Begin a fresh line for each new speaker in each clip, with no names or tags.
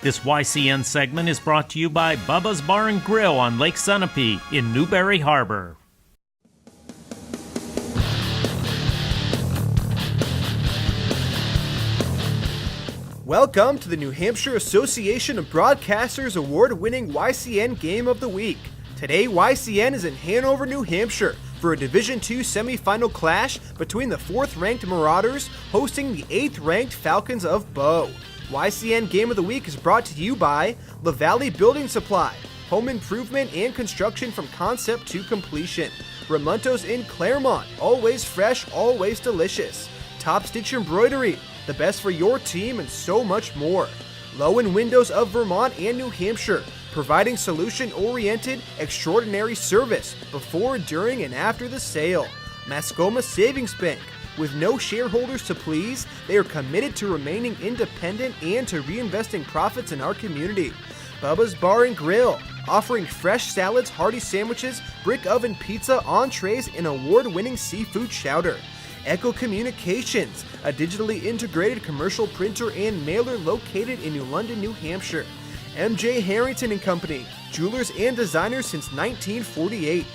This YCN segment is brought to you by Bubba's Bar and Grill on Lake Sunapee in Newberry Harbor.
Welcome to the New Hampshire Association of Broadcasters award-winning YCN Game of the Week. Today, YCN is in Hanover, New Hampshire for a Division II semifinal clash between the 4th-ranked Marauders hosting the 8th-ranked Falcons of Bow. YCN Game of the Week is brought to you by La Valley Building Supply, home improvement and construction from concept to completion. Ramontos in Claremont, always fresh, always delicious. Top Stitch Embroidery, the best for your team and so much more. Lowen Windows of Vermont and New Hampshire, providing solution-oriented, extraordinary service before, during, and after the sale. Mascoma Savings Bank. With no shareholders to please, they are committed to remaining independent and to reinvesting profits in our community. Bubba's Bar and Grill, offering fresh salads, hearty sandwiches, brick oven pizza, entrees, and award-winning seafood chowder. Echo Communications, a digitally integrated commercial printer and mailer located in New London, New Hampshire. MJ Harrington and Company, jewelers and designers since 1948.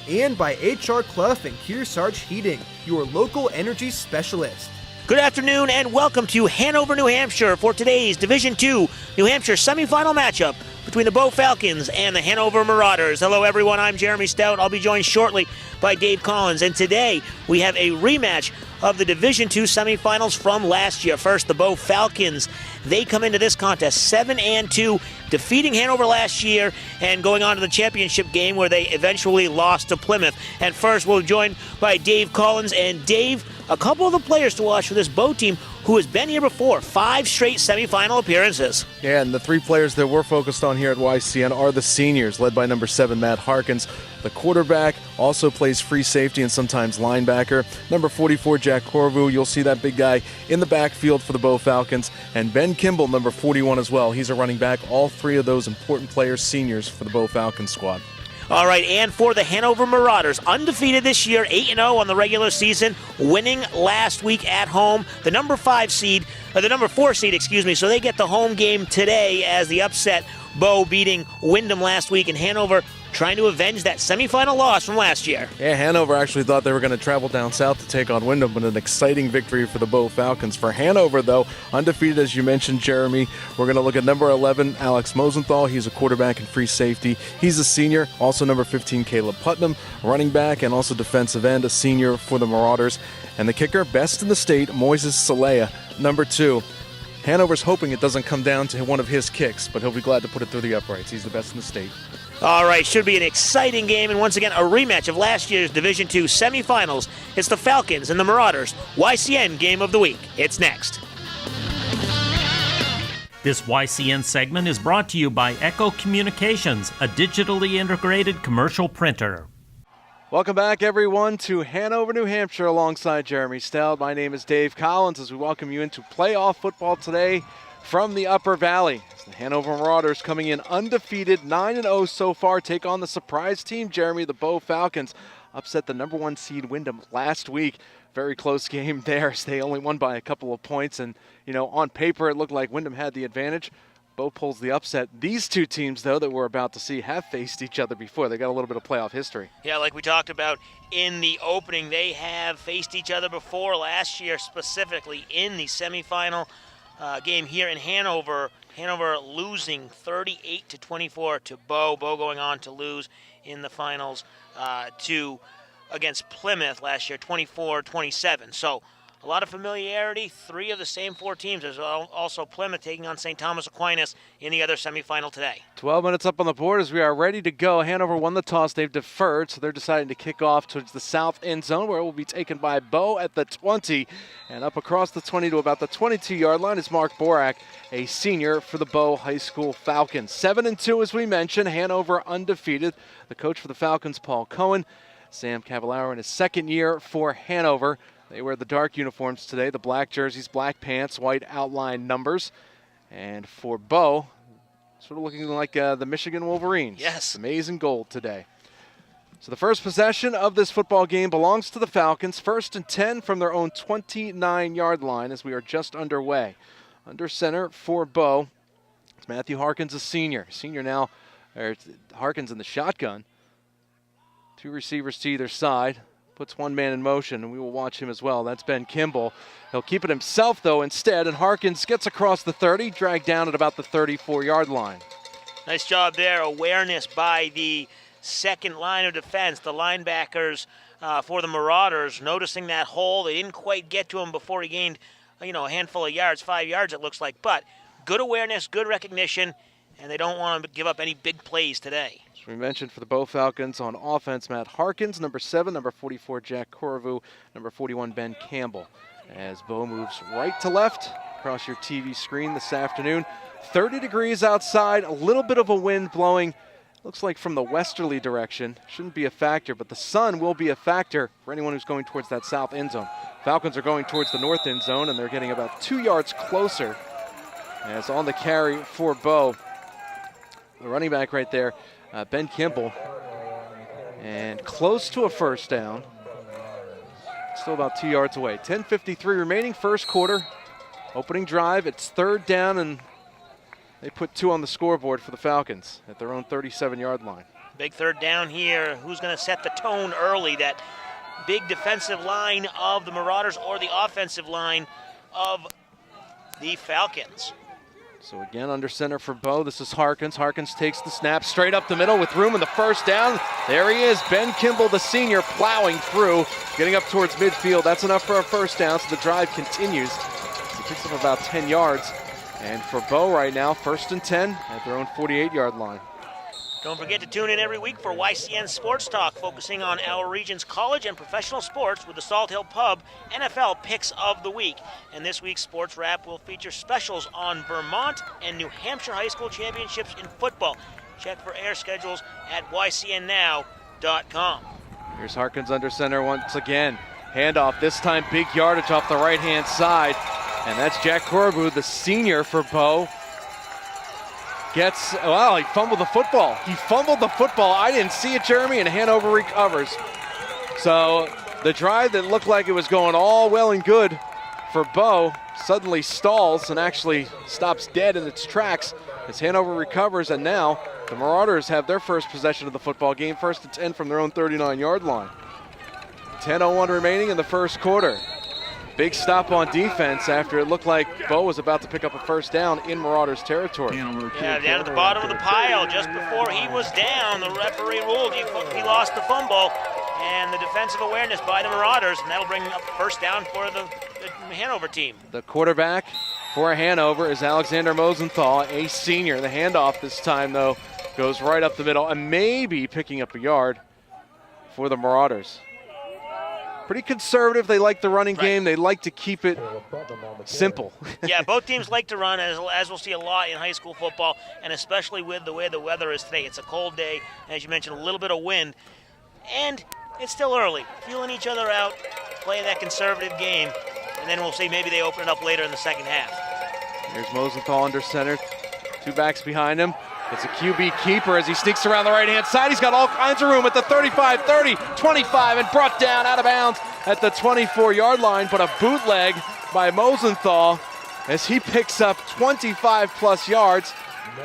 And by H.R. Clough and Kearsarge Heating, your local energy specialist.
Good afternoon and welcome to Hanover, New Hampshire for today's Division II New Hampshire semifinal matchup between the Bow Falcons and the Hanover Marauders. Hello everyone, I'm Jeremy Stout. I'll be joined shortly by Dave Collins, and today we have a rematch of the Division II semifinals from last year. First, the Bow Falcons. They come into this contest 7-2, defeating Hanover last year and going on to the championship game where they eventually lost to Plymouth. And first, we're joined by Dave Collins. And Dave, a couple of the players to watch for this Bow team who has been here before, 5 straight semifinal appearances.
Yeah, and the 3 players that we're focused on here at YCN are the seniors, led by number 7, Matt Harkins. The quarterback also plays free safety and sometimes linebacker. Number 44, Jack Corvu. You'll see that big guy in the backfield for the Bow Falcons. And Ben Kimball, number 41 as well. He's a running back. All 3 of those important players, seniors for the Bow Falcons squad.
All right, and for the Hanover Marauders, undefeated this year, 8-0 on the regular season, winning last week at home. The number 4 seed, so they get the home game today as the upset. Bow beating Windham last week, and Hanover trying to avenge that semifinal loss from last year.
Yeah, Hanover actually thought they were going to travel down south to take on Windham, but an exciting victory for the Bow Falcons. For Hanover, though, undefeated, as you mentioned, Jeremy, we're going to look at number 11, Alex Mosenthal. He's a quarterback and free safety. He's a senior. Also number 15, Caleb Putnam, running back and also defensive end, a senior for the Marauders. And the kicker, best in the state, Moises Salea, number 2. Hanover's hoping it doesn't come down to one of his kicks, but he'll be glad to put it through the uprights. He's the best in the state.
All right, should be an exciting game, and once again, a rematch of last year's Division II semifinals. It's the Falcons and the Marauders. YCN Game of the Week. It's next.
This YCN segment is brought to you by Echo Communications, a digitally integrated commercial printer.
Welcome back, everyone, to Hanover, New Hampshire, alongside Jeremy Stout. My name is Dave Collins as we welcome you into playoff football today from the Upper Valley. The Hanover Marauders coming in undefeated, 9-0 so far, take on the surprise team, Jeremy, the Bow Falcons. Upset the number 1 seed Windham last week. Very close game there. They only won by a couple of points, and, on paper it looked like Windham had the advantage. Bow pulls the upset. These 2 teams, though, that we're about to see have faced each other before. They got a little bit of playoff history.
Yeah, like we talked about in the opening, they have faced each other before last year, specifically in the semifinal game here in Hanover. Hanover losing 38-24 to Bow. Bow going on to lose in the finals against Plymouth last year, 24-27. So a lot of familiarity. 3 of the same 4 teams. There's also Plymouth taking on St. Thomas Aquinas in the other semifinal today.
12 minutes up on the board as we are ready to go. Hanover won the toss. They've deferred, so they're deciding to kick off towards the south end zone, where it will be taken by Bow at the 20. And up across the 20 to about the 22-yard line is Mark Borak, a senior for the Bow High School Falcons. 7-2, as we mentioned. Hanover undefeated. The coach for the Falcons, Paul Cohen. Sam Cavallaro in his 2nd year for Hanover. They wear the dark uniforms today, the black jerseys, black pants, white outline numbers. And for Bow, sort of looking like the Michigan Wolverines.
Yes.
Amazing gold today. So the first possession of this football game belongs to the Falcons. 1st and 10 from their own 29-yard line as we are just underway. Under center for Bow It's Matthew Harkins, a senior. Senior now, or Harkins in the shotgun. 2 receivers to either side. Puts one man in motion, and we will watch him as well. That's Ben Kimball. He'll keep it himself, though, instead, and Harkins gets across the 30, dragged down at about the 34-yard line.
Nice job there. Awareness by the second line of defense, the linebackers for the Marauders, noticing that hole. They didn't quite get to him before he gained, a handful of yards, 5 yards it looks like. But good awareness, good recognition, and they don't want to give up any big plays today.
As we mentioned, for the Bow Falcons on offense, Matt Harkins, number 7, number 44, Jack Corvu, number 41, Ben Campbell. As Bow moves right to left across your TV screen this afternoon. 30 degrees outside, a little bit of a wind blowing. Looks like from the westerly direction. Shouldn't be a factor, but the sun will be a factor for anyone who's going towards that south end zone. Falcons are going towards the north end zone, and they're getting about 2 yards closer. As on the carry for Bow, the running back right there, Ben Kimball, and close to a first down. Still about 2 yards away. 10:53 remaining, first quarter. Opening drive, it's 3rd down, and they put 2 on the scoreboard for the Falcons at their own 37-yard line.
Big 3rd down here. Who's going to set the tone early? That big defensive line of the Marauders or the offensive line of the Falcons?
So again, under center for Bow, this is Harkins. Harkins takes the snap straight up the middle with room in the first down. There he is, Ben Kimball, the senior, plowing through, getting up towards midfield. That's enough for a first down, so the drive continues. He picks up about 10 yards. And for Bow right now, 1st and 10 at their own 48-yard line.
Don't forget to tune in every week for YCN Sports Talk, focusing on our region's college and professional sports with the Salt Hill Pub NFL Picks of the Week. And this week's Sports Wrap will feature specials on Vermont and New Hampshire high school championships in football. Check for air schedules at ycnnow.com.
Here's Harkins under center once again. Handoff, this time big yardage off the right-hand side. And that's Jack Corbu, the senior for Bow. He fumbled the football. He fumbled the football. I didn't see it, Jeremy, and Hanover recovers. So the drive that looked like it was going all well and good for Bow suddenly stalls and actually stops dead in its tracks as Hanover recovers, and now the Marauders have their first possession of the football game, 1st and 10 from their own 39-yard line. 10:01 remaining in the first quarter. Big stop on defense after it looked like Bow was about to pick up a first down in Marauders territory.
Yeah, down at the bottom of the pile, just before he was down, the referee ruled he lost the fumble, and the defensive awareness by the Marauders, and that'll bring up first down for the Hanover team.
The quarterback for Hanover is Alexander Mosenthal, a senior. The handoff this time, though, goes right up the middle and maybe picking up a yard for the Marauders. Pretty conservative. They like the running game. They like to keep it simple.
Yeah, both teams like to run, as we'll see a lot in high school football, and especially with the way the weather is today. It's a cold day, and as you mentioned, a little bit of wind, and it's still early. Feeling each other out, playing that conservative game, and then we'll see maybe they open it up later in the second half.
Here's Mosenthal under center. 2 backs behind him. It's a QB keeper as he sneaks around the right-hand side. He's got all kinds of room at the 35, 30, 25, and brought down out of bounds at the 24-yard line, but a bootleg by Mosenthal as he picks up 25-plus yards.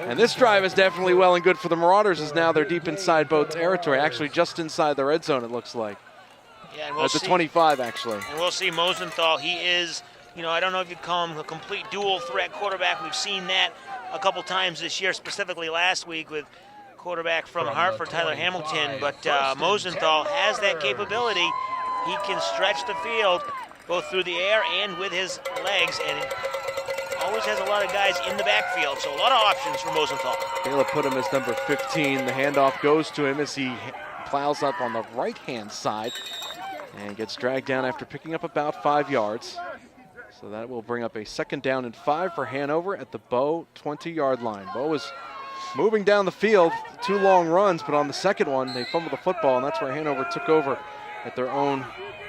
And this drive is definitely well and good for the Marauders as now they're deep inside Bow territory, actually just inside the red zone, it looks like.
Yeah, and we'll
at the
see,
25, actually.
And we'll see Mosenthal. He is, I don't know if you'd call him a complete dual-threat quarterback. We've seen that a couple times this year, specifically last week with quarterback from Hartford, Tyler Hamilton. But Mosenthal has that capability. He can stretch the field both through the air and with his legs, and always has a lot of guys in the backfield, so a lot of options for Mosenthal.
Caleb put him as number 15. The handoff goes to him as he plows up on the right-hand side and gets dragged down after picking up about 5 yards. So that will bring up a 2nd down and 5 for Hanover at the Bow 20-yard line. Bow is moving down the field, 2 long runs, but on the second one, they fumbled the football, and that's where Hanover took over at their own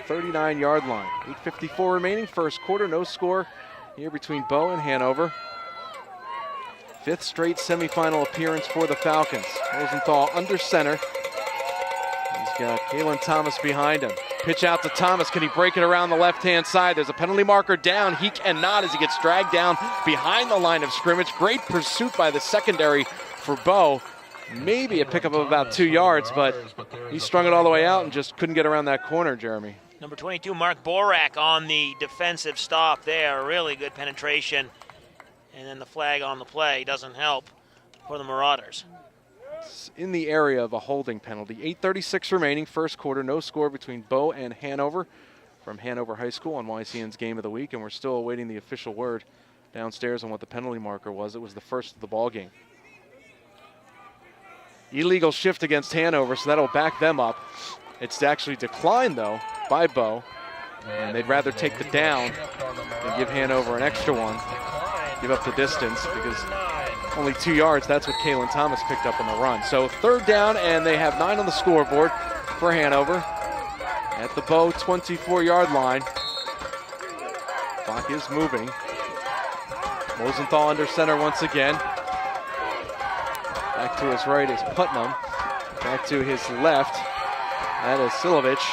39-yard line. 8:54 remaining, first quarter, no score here between Bow and Hanover. 5th straight semifinal appearance for the Falcons. Mosenthal under center. He's got Kalen Thomas behind him. Pitch out to Thomas. Can he break it around the left-hand side? There's a penalty marker down. He cannot as he gets dragged down behind the line of scrimmage. Great pursuit by the secondary for Bo. Maybe a pickup of about 2 yards, but he strung it all the way out and just couldn't get around that corner, Jeremy.
Number 22, Mark Borak on the defensive stop there. Really good penetration. And then the flag on the play doesn't help for the Marauders.
It's in the area of a holding penalty. 8:36 remaining, first quarter. No score between Bo and Hanover from Hanover High School on YCN's Game of the Week, and we're still awaiting the official word downstairs on what the penalty marker was. It was the first of the ball game. Illegal shift against Hanover, so that'll back them up. It's actually declined, though, by Bo, and they'd rather take the down than give Hanover an extra one, give up the distance, because only 2 yards, that's what Kalen Thomas picked up on the run. So third down, and they have 9 on the scoreboard for Hanover at the Bo 24-yard line. Clock is moving. Mosenthal under center once again. Back to his right is Putnam. Back to his left. That is Silovich.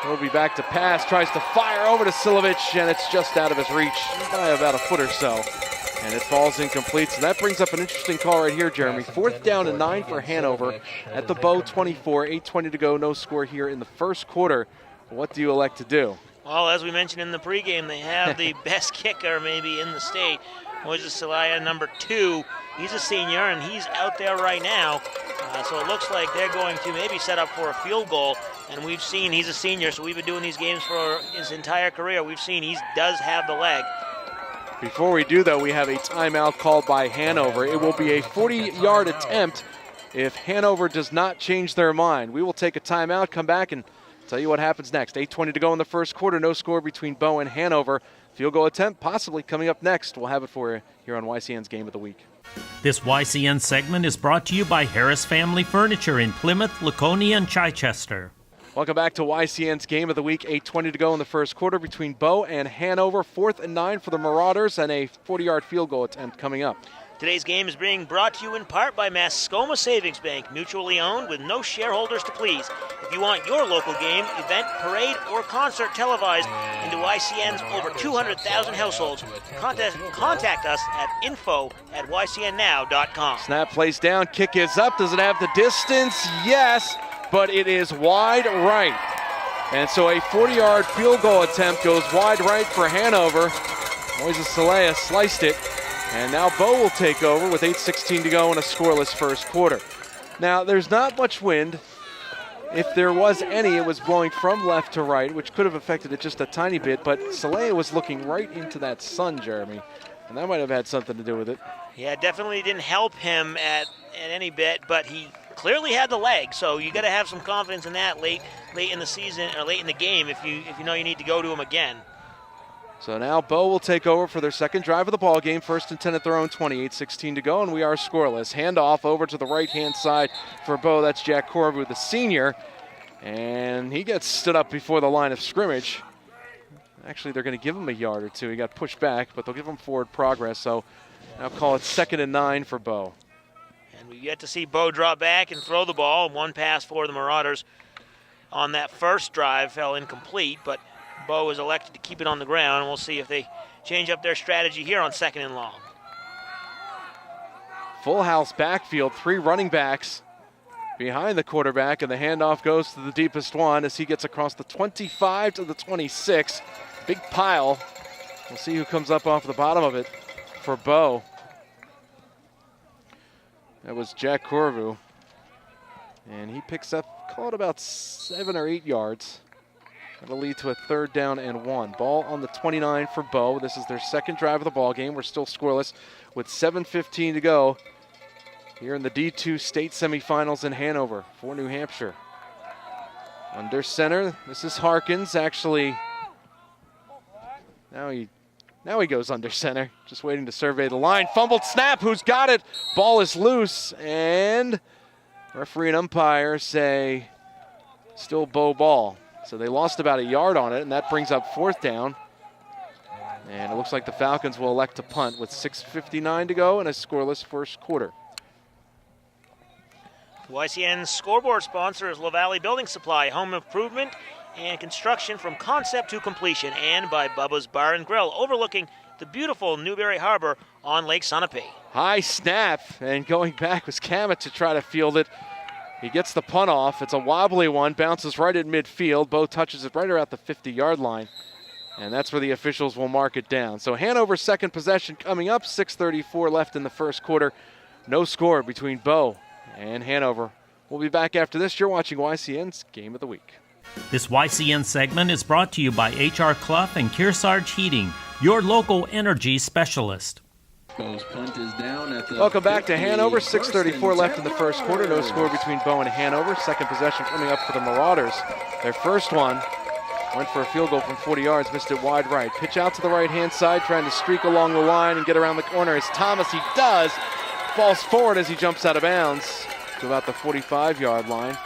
He'll be back to pass. Tries to fire over to Silovich, and it's just out of his reach by about a foot or so. And it falls incomplete. So that brings up an interesting call right here, Jeremy. 4th down and 9 for Hanover at the Bo 24. 8:20 to go. No score here in the first quarter. What do you elect to do?
Well, as we mentioned in the pregame, they have the best kicker maybe in the state. Moses Celaya, number 2. He's a senior, and he's out there right now. So it looks like they're going to maybe set up for a field goal. And we've seen he's a senior, so we've been doing these games for his entire career. We've seen he does have the leg.
Before we do, though, we have a timeout called by Hanover. It will be a 40-yard attempt if Hanover does not change their mind. We will take a timeout, come back, and tell you what happens next. 8:20 to go in the first quarter. No score between Bo and Hanover. Field goal attempt possibly coming up next. We'll have it for you here on YCN's Game of the Week.
This YCN segment is brought to you by Harris Family Furniture in Plymouth, Laconia, and Chichester.
Welcome back to YCN's Game of the Week. 8:20 to go in the first quarter between Bo and Hanover. 4th and 9 for the Marauders, and a 40-yard field goal attempt coming up.
Today's game is being brought to you in part by Mascoma Savings Bank, mutually owned with no shareholders to please. If you want your local game, event, parade, or concert televised into YCN's over 200,000 households, contact us at info@ycnnow.com.
Snap plays down, kick is up. Does it have the distance? Yes, but it is wide right. And so a 40-yard field goal attempt goes wide right for Hanover. Moises Celaya sliced it. And now Bo will take over with 8:16 to go in a scoreless first quarter. Now, there's not much wind. If there was any, it was blowing from left to right, which could have affected it just a tiny bit. But Celaya was looking right into that sun, Jeremy. And that might have had something to do with it.
Yeah, definitely didn't help him at any bit, but he clearly had the leg. So you got to have some confidence in that late in the season or late in the game if you know you need to go to him again.
So now Bo will take over for their second drive of the ball game. 1st and 10 at their own 20. 8:16 to go, and we are scoreless. Handoff over to the right-hand side for Bo. That's Jack Corvu, the senior. And he gets stood up before the line of scrimmage. Actually, they're going to give him a yard or two. He got pushed back, but they'll give him forward progress. So now call it 2nd and 9 for Bo.
And we get to see Bo drop back and throw the ball. One pass for the Marauders on that first drive fell incomplete, but Bo is elected to keep it on the ground, and we'll see if they change up their strategy here on 2nd and long.
Full house backfield, 3 running backs behind the quarterback, and the handoff goes to the deepest one as he gets across the 25 to the 26. Big pile. We'll see who comes up off the bottom of it for Bo. That was Jack Corvu. And he picks up, call it about 7 or 8 yards. That'll lead to a 3rd down and 1. Ball on the 29 for Bo. This is their second drive of the ball game. We're still scoreless with 7:15 to go here in the D2 state semifinals in Hanover for New Hampshire. Under center, this is Harkins. Actually, now he goes under center. Just waiting to survey the line. Fumbled snap. Who's got it? Ball is loose, and referee and umpire say still Bo ball. So they lost about a yard on it, and that brings up 4th down. And it looks like the Falcons will elect to punt with 6:59 to go and a scoreless first quarter.
YCN's scoreboard sponsor is LaValley Building Supply, home improvement and construction from concept to completion, and by Bubba's Bar and Grill, overlooking the beautiful Newberry Harbor on Lake Sunapee.
High snap, and going back was Kamet to try to field it. He gets the punt off. It's a wobbly one, bounces right at midfield. Bo touches it right around the 50-yard line, and that's where the officials will mark it down. So Hanover's second possession coming up, 6:34 left in the first quarter. No score between Bo and Hanover. We'll be back after this. You're watching YCN's Game of the Week.
This YCN segment is brought to you by H.R. Clough and Kearsarge Heating, your local energy specialist.
Welcome back to Hanover. 6:34 left in the first quarter. No score between Bo and Hanover. Second possession coming up for the Marauders. Their first one went for a field goal from 40 yards, missed it wide right. Pitch out to the right-hand side, trying to streak along the line and get around the corner. It's Thomas. He does. Falls forward as he jumps out of bounds to about the 45-yard line.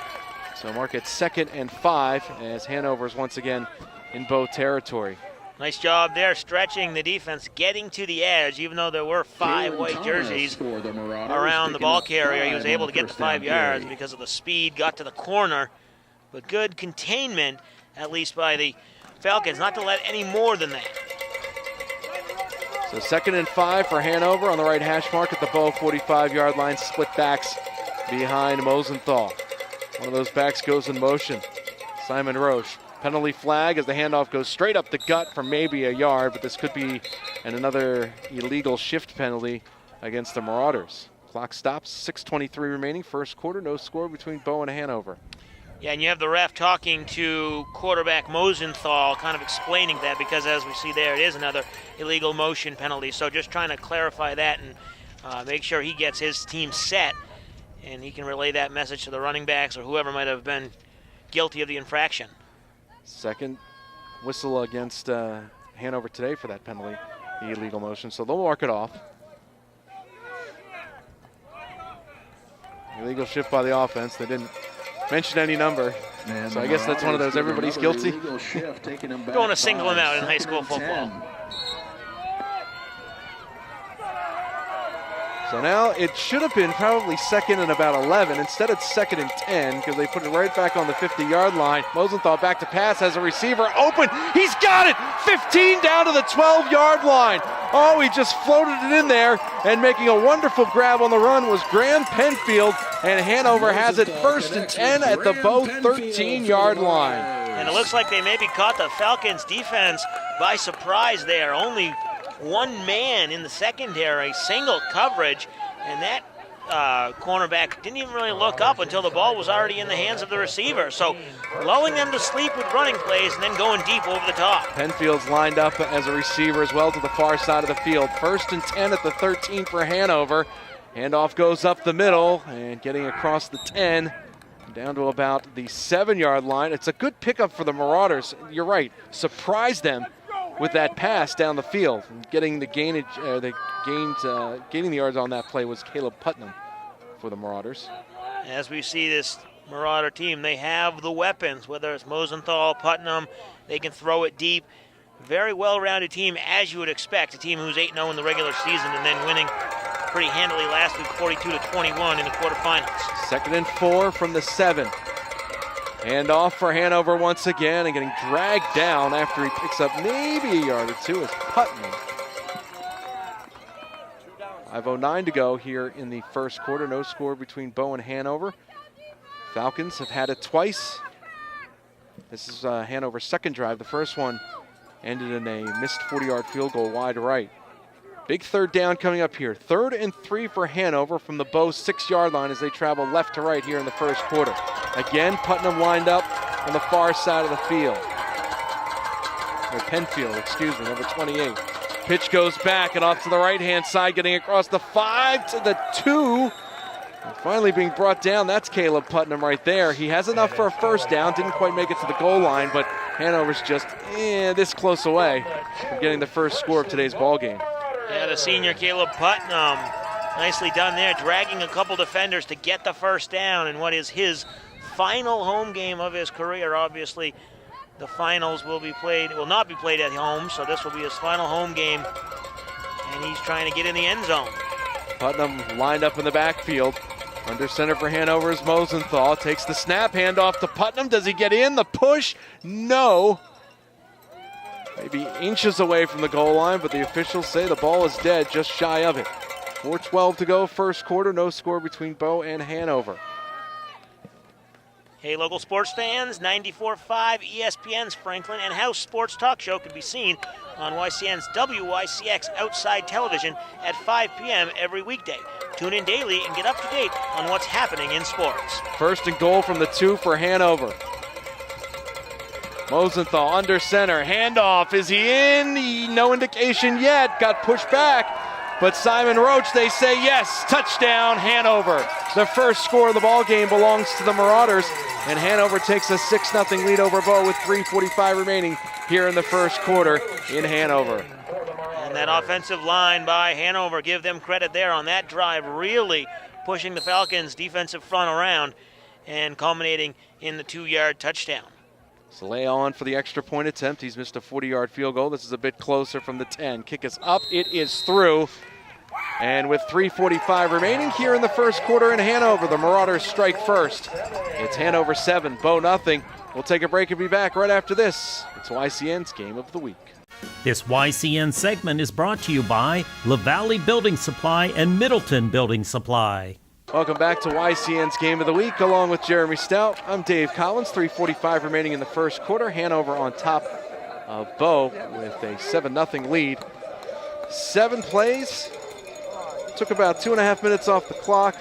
So mark it 2nd and 5 as Hanover's once again in Bo territory.
Nice job there, stretching the defense, getting to the edge, even though there were 5 white jerseys around the ball carrier. He was able to get the 5 yards because of the speed, got to the corner. But good containment, at least by the Falcons, not to let any more than that.
So 2nd and 5 for Hanover on the right hash mark at the Bo 45-yard line. Split backs behind Mosenthal. One of those backs goes in motion. Simon Roche. Penalty flag as the handoff goes straight up the gut for maybe a yard, but this could be another illegal shift penalty against the Marauders. Clock stops, 6:23 remaining, first quarter, no score between Bo and Hanover.
Yeah, and you have the ref talking to quarterback Mosenthal, kind of explaining that, because as we see there, it is another illegal motion penalty. So just trying to clarify that and make sure he gets his team set, and he can relay that message to the running backs or whoever might have been guilty of the infraction.
Second whistle against Hanover today for that penalty, the illegal motion, so they'll mark it off. Illegal shift by the offense. They didn't mention any number, so I guess that's one of those everybody's guilty.
Going to single him out in high school football.
So now it should have been probably 2nd and about 11. Instead it's 2nd and 10 because they put it right back on the 50-yard line. Mosenthal back to pass, has a receiver open. He's got it! 15 down to the 12-yard line. Oh, he just floated it in there, and making a wonderful grab on the run was Graham Penfield, and Hanover has it 1st and 10 at the Bo 13-yard line.
And it looks like they maybe caught the Falcons defense by surprise there. Only one man in the secondary, single coverage, and that cornerback didn't even really look up until the ball was already in the hands of the receiver. So lulling them to sleep with running plays and then going deep over the top.
Penfield's lined up as a receiver as well to the far side of the field. 1st and 10 at the 13 for Hanover. Handoff goes up the middle and getting across the 10 down to about the 7-yard line. It's a good pickup for the Marauders. You're right, surprised them with that pass down the field. Getting the gaining the yards on that play was Caleb Putnam for the Marauders.
As we see this Marauder team, they have the weapons, whether it's Mosenthal, Putnam, they can throw it deep. Very well-rounded team, as you would expect, a team who's 8-0 in the regular season and then winning pretty handily last week, 42-21 in the quarterfinals. 2nd
and 4 from the 7. Hand off for Hanover once again, and getting dragged down after he picks up maybe a yard or two is Putnam. 5:09 to go here in the first quarter. No score between Bo and Hanover. Falcons have had it twice. This is Hanover's second drive. The first one ended in a missed 40-yard field goal wide right. Big 3rd down coming up here. 3rd and 3 for Hanover from the Bo 6-yard line as they travel left to right here in the first quarter. Again, Putnam lined up on the far side of the field. Or Penfield, excuse me, number 28. Pitch goes back and off to the right-hand side, getting across the 5 to the 2. And finally being brought down, that's Caleb Putnam right there. He has enough for a 1st down, didn't quite make it to the goal line, but Hanover's just this close away from getting the first score of today's ball game.
Yeah, the senior Caleb Putnam, nicely done there, dragging a couple defenders to get the 1st down in what is his final home game of his career. Obviously, the finals will not be played at home, so this will be his final home game, and he's trying to get in the end zone.
Putnam lined up in the backfield. Under center for Hanover is Mosenthal. Takes the snap, handoff to Putnam. Does he get in? The push? No. Maybe inches away from the goal line, but the officials say the ball is dead, just shy of it. 4:12 to go, first quarter. No score between Bow and Hanover.
Hey, local sports fans, 94.5 ESPN's Franklin and House Sports Talk Show can be seen on YCN's WYCX Outside Television at 5 p.m. every weekday. Tune in daily and get up to date on what's happening in sports.
First and goal from the 2 for Hanover. Mosenthal under center, handoff. Is he in? No indication yet. Got pushed back. But Simon Roach, they say yes. Touchdown, Hanover. The first score of the ball game belongs to the Marauders, and Hanover takes a 6-0 lead over Bow with 3:45 remaining here in the first quarter in Hanover.
And that offensive line by Hanover, give them credit there on that drive, really pushing the Falcons' defensive front around and culminating in the 2-yard touchdown.
Soleil on for the extra point attempt. He's missed a 40-yard field goal. This is a bit closer from the 10. Kick is up. It is through. And with 3:45 remaining here in the first quarter in Hanover, the Marauders strike first. It's Hanover 7, Bow nothing. We'll take a break and be back right after this. It's YCN's Game of the Week.
This YCN segment is brought to you by La Valley Building Supply and Middleton Building Supply.
Welcome back to YCN's Game of the Week, along with Jeremy Stout. I'm Dave Collins. 3:45 remaining in the first quarter. Hanover on top of Bow with a 7-0 lead. 7 plays. Took about 2.5 minutes off the clock.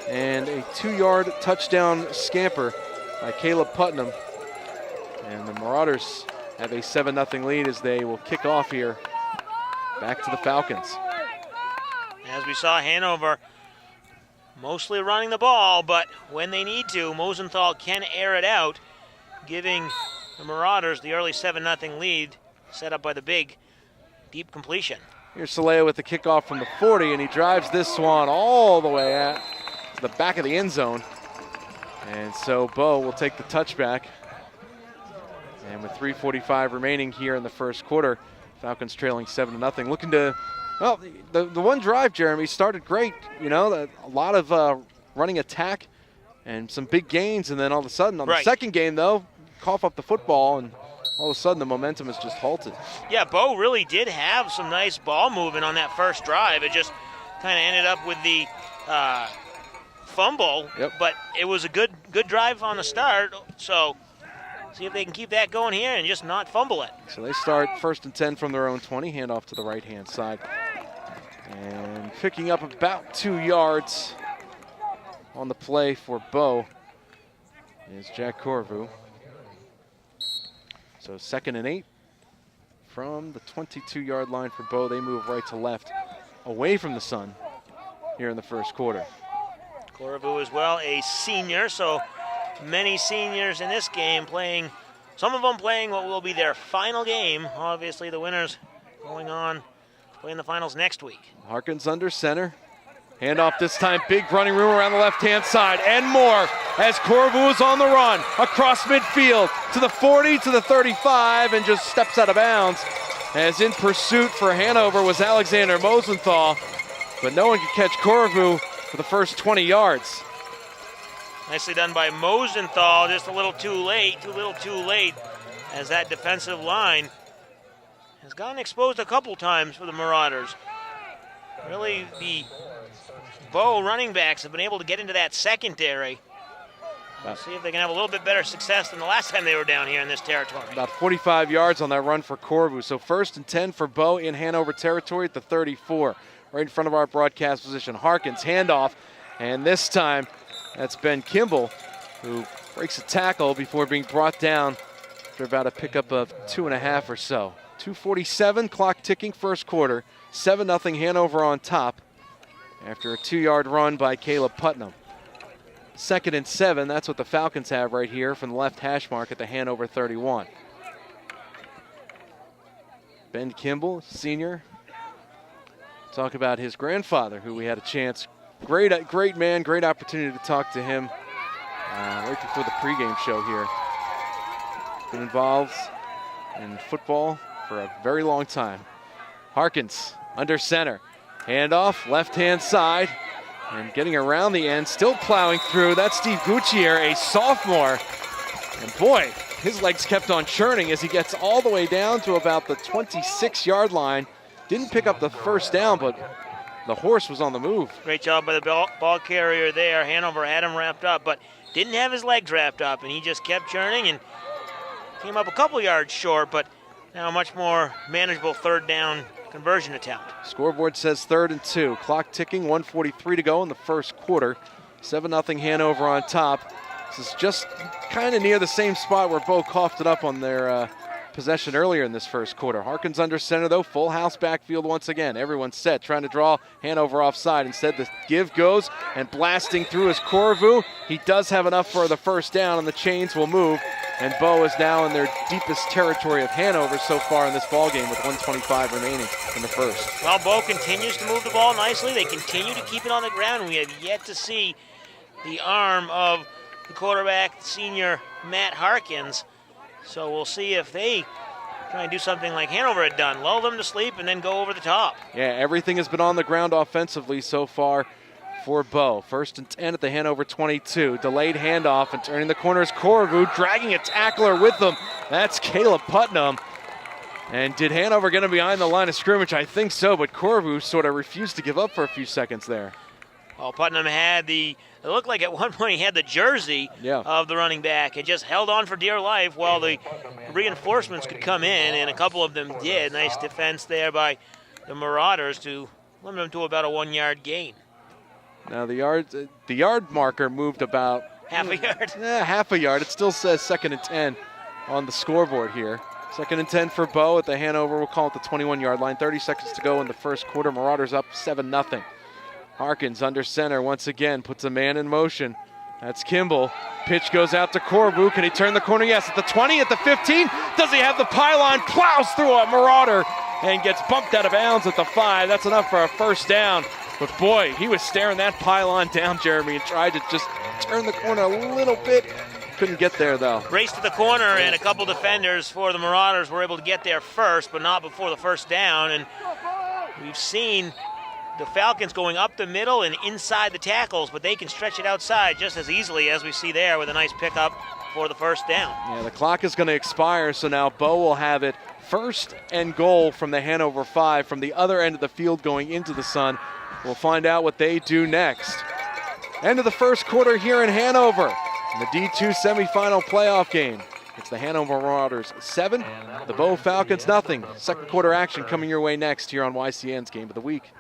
And a 2-yard touchdown scamper by Caleb Putnam. And the Marauders have a 7-0 lead as they will kick off here. Back to the Falcons.
As we saw, Hanover mostly running the ball, but when they need to, Mosenthal can air it out, giving the Marauders the early 7-0 lead set up by the big deep completion.
Here's Soleil with the kickoff from the 40, and he drives this one all the way at the back of the end zone. And so Bow will take the touchback. And with 3:45 remaining here in the first quarter, Falcons trailing 7-0. Looking to, well, the one drive, Jeremy, started great. You know, a lot of running attack and some big gains. And then all of a sudden, on the second game, though, cough up the football, and all of a sudden the momentum has just halted.
Yeah, Bow really did have some nice ball movement on that first drive. It just kind of ended up with the fumble.
Yep.
But it was a good drive on the start. So see if they can keep that going here and just not fumble it.
So they start 1st and 10 from their own 20, handoff to the right-hand side. And picking up about 2 yards on the play for Bow is Jack Corvu. So 2nd and 8 from the 22-yard line for Bow. They move right to left away from the sun here in the first quarter.
Corvu as well, a senior, so many seniors in this game playing, some of them playing what will be their final game. Obviously the winners going on playing the finals next week.
Harkins under center. Handoff this time, big running room around the left-hand side and more as Corvu is on the run across midfield to the 40, to the 35, and just steps out of bounds. As in pursuit for Hanover was Alexander Mosenthal, but no one could catch Corvu for the first 20 yards.
Nicely done by Mosenthal, just a little too late as that defensive line has gotten exposed a couple times for the Marauders. Really, the Bow running backs have been able to get into that secondary. We'll see if they can have a little bit better success than the last time they were down here in this territory.
About 45 yards on that run for Corvu. So 1st and 10 for Bow in Hanover territory at the 34. Right in front of our broadcast position. Harkins handoff, and this time that's Ben Kimball, who breaks a tackle before being brought down after about a pickup of 2.5 or so. 2:47, clock ticking, first quarter. 7-0 Hanover on top after a 2-yard run by Caleb Putnam. 2nd and 7, that's what the Falcons have right here from the left hash mark at the Hanover 31. Ben Kimball, senior. Talk about his grandfather, who we had a chance. Great man, great opportunity to talk to him right before the pregame show here. Been involved in football for a very long time. Harkins under center. Handoff, left-hand side. And getting around the end, still plowing through. That's Steve Gutierre, a sophomore. And boy, his legs kept on churning as he gets all the way down to about the 26-yard line. Didn't pick up the first down, but the horse was on the move.
Great job by the ball carrier there. Hanover had him wrapped up, but didn't have his legs wrapped up, and he just kept churning and came up a couple yards short, but now a much more manageable third down conversion attempt.
Scoreboard says 3rd and 2. Clock ticking, 1:43 to go in the first quarter. 7-0 Hanover on top. This is just kind of near the same spot where Bo coughed it up on their possession earlier in this first quarter. Harkins under center though, full house backfield once again. Everyone's set, trying to draw Hanover offside. Instead the give goes, and blasting through is Corvu. He does have enough for the first down, and the chains will move. And Bo is now in their deepest territory of Hanover so far in this ballgame with 1:25 remaining in the first.
Well, Bo continues to move the ball nicely. They continue to keep it on the ground. We have yet to see the arm of the quarterback, senior Matt Harkins. So we'll see if they try and do something like Hanover had done, lull them to sleep and then go over the top.
Yeah, everything has been on the ground offensively so far for Bo. 1st and 10 at the Hanover 22. Delayed handoff, and turning the corner is Corvu, dragging a tackler with them. That's Caleb Putnam. And did Hanover get him behind the line of scrimmage? I think so, but Corvu sort of refused to give up for a few seconds there.
Well, Putnam had it looked like at one point he had the jersey of the running back and just held on for dear life while the reinforcements could come in, and a couple of them did. Nice defense there by the Marauders to limit them to about a 1-yard gain.
Now the yard marker moved about
half a yard.
Half a yard. It still says 2nd and 10 on the scoreboard here. 2nd and 10 for Bo at the Hanover. We'll call it the 21-yard line. 30 seconds to go in the first quarter. Marauders up 7-0. Harkins under center once again, puts a man in motion. That's Kimball. Pitch goes out to Corvu. Can he turn the corner? Yes, at the 20, at the 15. Does he have the pylon? Plows through a Marauder and gets bumped out of bounds at the 5. That's enough for a first down. But boy, he was staring that pylon down, Jeremy, and tried to just turn the corner a little bit. Couldn't get there, though.
Race to the corner, and a couple defenders for the Marauders were able to get there first, but not before the first down. And we've seen the Falcons going up the middle and inside the tackles, but they can stretch it outside just as easily as we see there with a nice pickup for the first down.
Yeah, the clock is going to expire, so now Bo will have it 1st and goal from the Hanover 5 from the other end of the field going into the sun. We'll find out what they do next. End of the first quarter here in Hanover in the D2 semifinal playoff game. It's the Hanover Marauders 7, the Bo Falcons nothing. Second quarter action coming your way next here on YCN's Game of the Week.